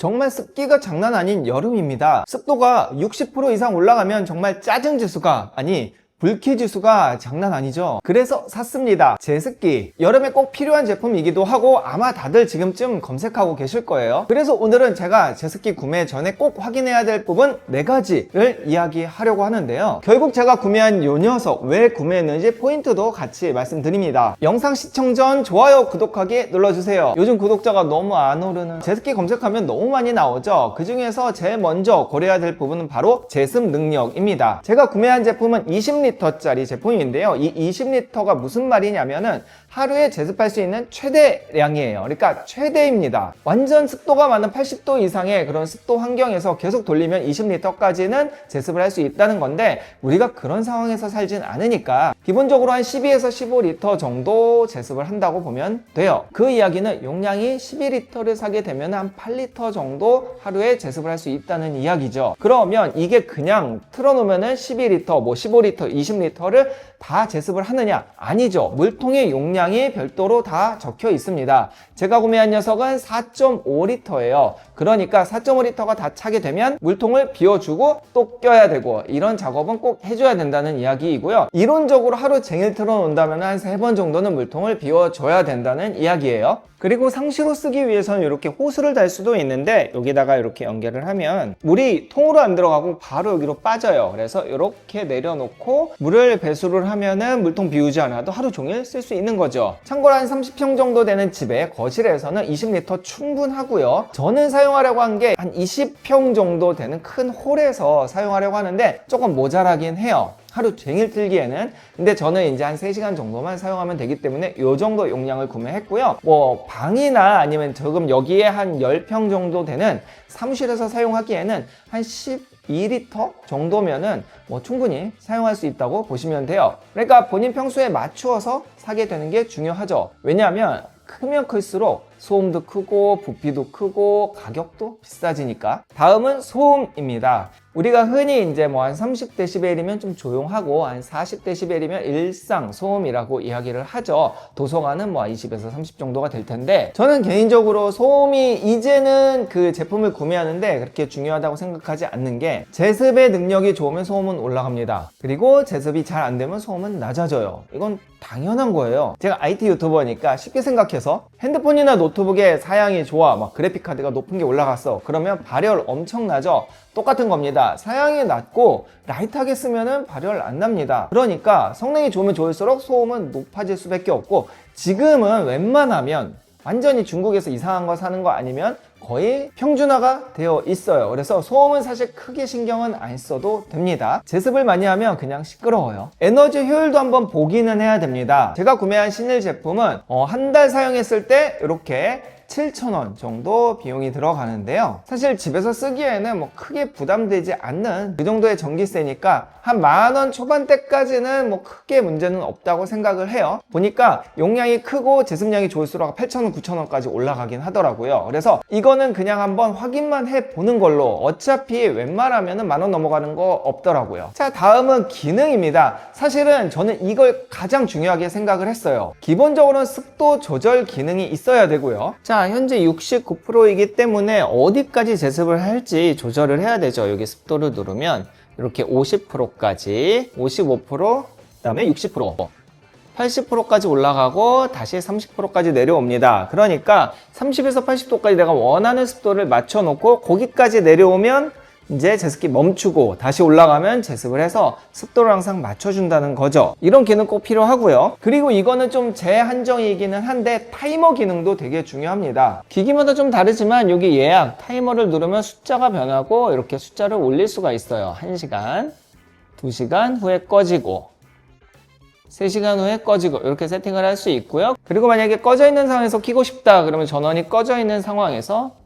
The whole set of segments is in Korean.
정말 습기가 장난 아닌 여름입니다. 습도가 60% 이상 올라가면 정말 짜증지수가, 아니 불쾌지수가 장난 아니죠. 그래서 샀습니다. 제습기. 여름에 꼭 필요한 제품이기도 하고 아마 다들 지금쯤 검색하고 계실 거예요. 그래서 오늘은 제가 제습기 구매 전에 꼭 확인해야 될 부분 4가지를 이야기하려고 하는데요. 결국 제가 구매한 요 녀석 왜 구매했는지 포인트도 같이 말씀드립니다. 영상 시청 전 좋아요, 구독하기 눌러주세요. 요즘 구독자가 너무 안 오르는, 제습기 검색하면 너무 많이 나오죠. 그 중에서 제일 먼저 고려해야 될 부분은 바로 제습 능력입니다. 제가 구매한 제품은 20리터짜리 제품인데요. 이 20리터가 무슨 말이냐면은 하루에 제습할 수 있는 최대량이에요. 그러니까 최대입니다. 완전 습도가 많은 80도 이상의 그런 습도 환경에서 계속 돌리면 20리터까지는 제습을 할 수 있다는 건데, 우리가 그런 상황에서 살진 않으니까 기본적으로 한 12에서 15리터 정도 제습을 한다고 보면 돼요. 그 이야기는 용량이 12리터를 사게 되면 한 8리터 정도 하루에 제습을 할 수 있다는 이야기죠. 그러면 이게 그냥 틀어놓으면은 12리터, 15리터, 20리터를 다 제습을 하느냐? 아니죠. 물통의 용량이 별도로 다 적혀 있습니다. 제가 구매한 녀석은 4.5리터예요. 그러니까 4.5리터가 다 차게 되면 물통을 비워주고 또 껴야 되고, 이런 작업은 꼭 해줘야 된다는 이야기이고요. 이론적으로 하루 종일 틀어놓는다면 한 3번 정도는 물통을 비워줘야 된다는 이야기예요. 그리고 상시로 쓰기 위해서는 이렇게 호스를 달 수도 있는데, 여기다가 이렇게 연결을 하면 물이 통으로 안 들어가고 바로 여기로 빠져요. 그래서 이렇게 내려놓고 물을 배수를 하면은 물통 비우지 않아도 하루 종일 쓸 수 있는 거죠. 참고로 한 30평 정도 되는 집에 거실에서는 20리터 충분하고요. 저는 사용하려고 한 게 한 20평 정도 되는 큰 홀에서 사용하려고 하는데 조금 모자라긴 해요. 하루 종일 틀기에는. 근데 저는 이제 한 3시간 정도만 사용하면 되기 때문에 이 정도 용량을 구매했고요. 뭐 방이나 아니면 조금 여기에 한 10평 정도 되는 사무실에서 사용하기에는 한 12리터 정도면은 뭐 충분히 사용할 수 있다고 보시면 돼요. 그러니까 본인 평소에 맞추어서 사게 되는 게 중요하죠. 왜냐하면 크면 클수록 소음도 크고 부피도 크고 가격도 비싸지니까. 다음은 소음입니다. 우리가 흔히 이제 뭐 한 30dB이면 좀 조용하고 한 40dB이면 일상 소음이라고 이야기를 하죠. 도서관은 뭐 20에서 30 정도가 될 텐데, 저는 개인적으로 소음이 이제는 그 제품을 구매하는데 그렇게 중요하다고 생각하지 않는 게, 제습의 능력이 좋으면 소음은 올라갑니다. 그리고 제습이 잘 안 되면 소음은 낮아져요. 이건 당연한 거예요. 제가 IT 유튜버니까 쉽게 생각해서, 핸드폰이나 노트북에 사양이 좋아, 막 그래픽카드가 높은 게 올라갔어. 그러면 발열 엄청나죠? 똑같은 겁니다. 사양이 낮고 라이트하게 쓰면은 발열 안 납니다. 그러니까 성능이 좋으면 좋을수록 소음은 높아질 수밖에 없고, 지금은 웬만하면 완전히 중국에서 이상한 거 사는 거 아니면 거의 평준화가 되어 있어요. 그래서 소음은 사실 크게 신경은 안 써도 됩니다. 제습을 많이 하면 그냥 시끄러워요. 에너지 효율도 한번 보기는 해야 됩니다. 제가 구매한 신일 제품은 한 달 사용했을 때 이렇게 7,000원 정도 비용이 들어가는데요. 사실 집에서 쓰기에는 뭐 크게 부담되지 않는 그 정도의 전기세니까 한 10,000원 초반대까지는 뭐 크게 문제는 없다고 생각을 해요. 보니까 용량이 크고 제습량이 좋을수록 8,000원, 9,000원까지 올라가긴 하더라고요. 그래서 이거는 그냥 한번 확인만 해보는 걸로, 어차피 웬만하면 10,000원 넘어가는 거 없더라고요. 자, 다음은 기능입니다. 사실은 저는 이걸 가장 중요하게 생각을 했어요. 기본적으로는 습도 조절 기능이 있어야 되고요. 자, 현재 69%이기 때문에 어디까지 제습을 할지 조절을 해야 되죠. 여기 습도를 누르면 이렇게 50%까지, 55%, 그다음에 60%, 80%까지 올라가고 다시 30%까지 내려옵니다. 그러니까 30에서 80도까지 내가 원하는 습도를 맞춰놓고 거기까지 내려오면 이제 제습기 멈추고 다시 올라가면 제습을 해서 습도를 항상 맞춰준다는 거죠. 이런 기능 꼭 필요하고요. 그리고 이거는 좀 제 한정이기는 한데 타이머 기능도 되게 중요합니다. 기기마다 좀 다르지만 여기 예약 타이머를 누르면 숫자가 변하고 이렇게 숫자를 올릴 수가 있어요. 1시간, 2시간 후에 꺼지고 3시간 후에 꺼지고 이렇게 세팅을 할 수 있고요. 그리고 만약에 꺼져 있는 상황에서 켜고 싶다 그러면 전원이 꺼져 있는 상황에서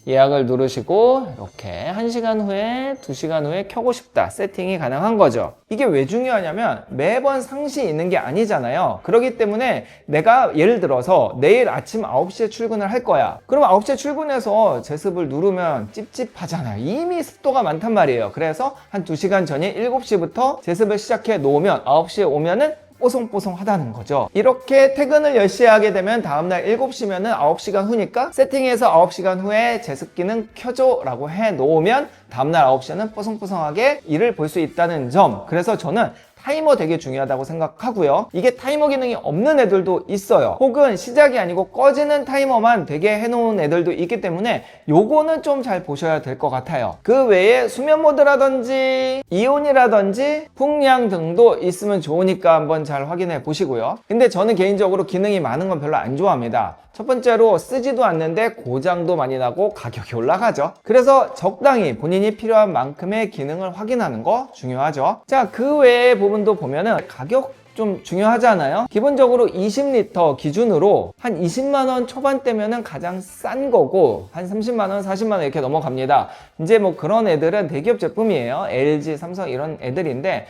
예약을 누르시고 이렇게 1시간 후에, 2시간 후에 켜고 싶다 세팅이 가능한 거죠. 이게 왜 중요하냐면 매번 상시 있는 게 아니잖아요. 그렇기 때문에 내가 예를 들어서 내일 아침 9시에 출근을 할 거야. 그럼 9시에 출근해서 제습을 누르면 찝찝하잖아요. 이미 습도가 많단 말이에요. 그래서 한 2시간 전인 7시부터 제습을 시작해 놓으면 9시에 오면은 뽀송뽀송하다는 거죠. 이렇게 퇴근을 10시에 하게 되면 다음날 7시면은 9시간 후니까 세팅해서 9시간 후에 제습기는 켜줘 라고 해 놓으면 다음날 9시에는 뽀송뽀송하게 일을 볼 수 있다는 점. 그래서 저는 타이머 되게 중요하다고 생각하고요. 이게 타이머 기능이 없는 애들도 있어요. 혹은 시작이 아니고 꺼지는 타이머만 되게 해놓은 애들도 있기 때문에 요거는 좀 잘 보셔야 될 것 같아요. 그 외에 수면 모드라든지 이온이라든지 풍량 등도 있으면 좋으니까 한번 잘 확인해 보시고요. 근데 저는 개인적으로 기능이 많은 건 별로 안 좋아합니다. 첫 번째로 쓰지도 않는데 고장도 많이 나고 가격이 올라가죠. 그래서 적당히 본인이 필요한 만큼의 기능을 확인하는 거 중요하죠. 자, 그 외의 부분도 보면은 가격 좀 중요하잖아요. 기본적으로 20리터 기준으로 한 20만원 초반대면은 가장 싼 거고 한 30만원, 40만원 이렇게 넘어갑니다. 이제 뭐 그런 애들은 대기업 제품이에요. LG, 삼성 이런 애들인데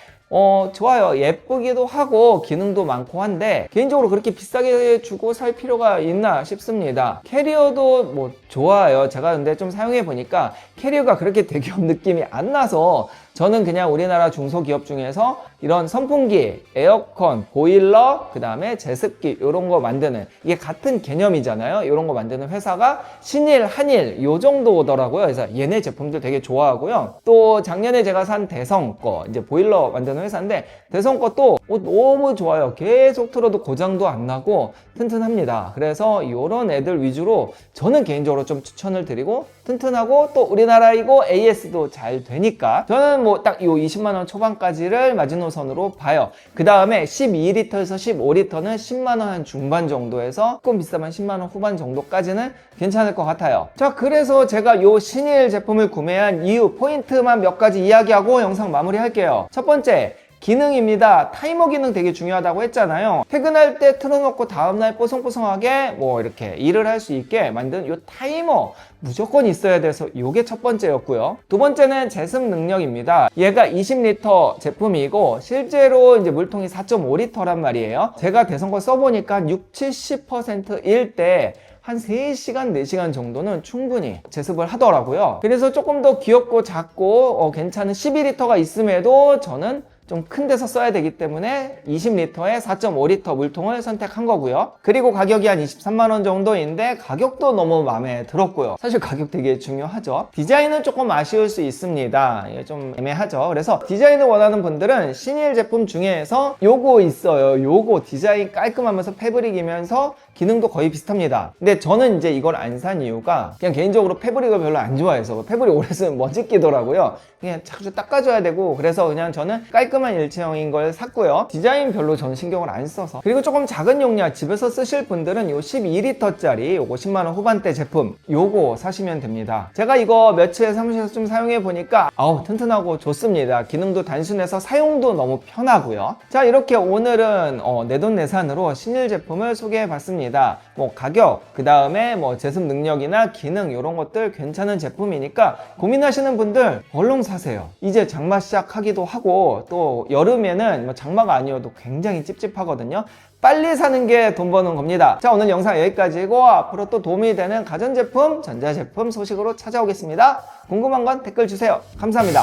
좋아요. 예쁘기도 하고 기능도 많고 한데 개인적으로 그렇게 비싸게 주고 살 필요가 있나 싶습니다. 캐리어도 뭐 좋아요. 제가 근데 좀 사용해 보니까 캐리어가 그렇게 대기업 느낌이 안 나서 저는 그냥 우리나라 중소기업 중에서 이런 선풍기, 에어컨, 보일러, 그 다음에 제습기 이런 거 만드는, 이게 같은 개념이잖아요. 이런 거 만드는 회사가 신일, 한일 요 정도더라고요. 그래서 얘네 제품들 되게 좋아하고요. 또 작년에 제가 산 대성 거, 이제 보일러 만드는 회사인데 대성 것도 너무 좋아요. 계속 틀어도 고장도 안 나고 튼튼합니다. 그래서 이런 애들 위주로 저는 개인적으로 좀 추천을 드리고, 튼튼하고 또 우리나라이고 AS도 잘 되니까 저는 뭐 딱 이 20만원 초반까지를 마지노선으로 봐요. 그 다음에 12리터에서 15리터는 10만원 한 중반 정도에서 조금 비싸면 10만원 후반 정도까지는 괜찮을 것 같아요. 자, 그래서 제가 요 신일 제품을 구매한 이유 포인트만 몇 가지 이야기하고 영상 마무리 할게요. 첫 번째, 기능입니다. 타이머 기능 되게 중요하다고 했잖아요. 퇴근할 때 틀어놓고 다음날 뽀송뽀송하게 뭐 이렇게 일을 할 수 있게 만든 요 타이머 무조건 있어야 돼서 요게 첫 번째였고요. 두 번째는 제습 능력입니다. 얘가 20리터 제품이고 실제로 이제 물통이 4.5리터란 말이에요. 제가 대성 거 써보니까 60-70%일 때 한 3시간, 4시간 정도는 충분히 제습을 하더라고요. 그래서 조금 더 귀엽고 작고 괜찮은 12리터가 있음에도 저는 좀 큰 데서 써야 되기 때문에 20리터에 4.5리터 물통을 선택한 거고요. 그리고 가격이 한 23만원 정도인데 가격도 너무 마음에 들었고요. 사실 가격 되게 중요하죠. 디자인은 조금 아쉬울 수 있습니다. 이게 좀 애매하죠. 그래서 디자인을 원하는 분들은 신일 제품 중에서 요거 있어요. 요거 디자인 깔끔하면서 패브릭이면서 기능도 거의 비슷합니다. 근데 저는 이제 이걸 안 산 이유가 그냥 개인적으로 패브릭을 별로 안 좋아해서, 패브릭 오래 쓰면 먼지 끼더라고요. 그냥 자주 닦아줘야 되고, 그래서 그냥 저는 깔끔한 일체형인 걸 샀고요. 디자인 별로 저는 신경을 안 써서. 그리고 조금 작은 용량 집에서 쓰실 분들은 요 12리터짜리 요거 10만원 후반대 제품 요거 사시면 됩니다. 제가 이거 며칠 사무실에서 좀 사용해 보니까 튼튼하고 좋습니다. 기능도 단순해서 사용도 너무 편하고요. 자, 이렇게 오늘은 내돈내산으로 신일 제품을 소개해 봤습니다. 뭐 가격, 그 다음에 뭐 제습 능력이나 기능 이런 것들 괜찮은 제품이니까 고민하시는 분들 얼른 사세요. 이제 장마 시작하기도 하고 또 여름에는 뭐 장마가 아니어도 굉장히 찝찝하거든요. 빨리 사는 게 돈 버는 겁니다. 자, 오늘 영상 여기까지고 앞으로 또 도움이 되는 가전제품, 전자제품 소식으로 찾아오겠습니다. 궁금한 건 댓글 주세요. 감사합니다.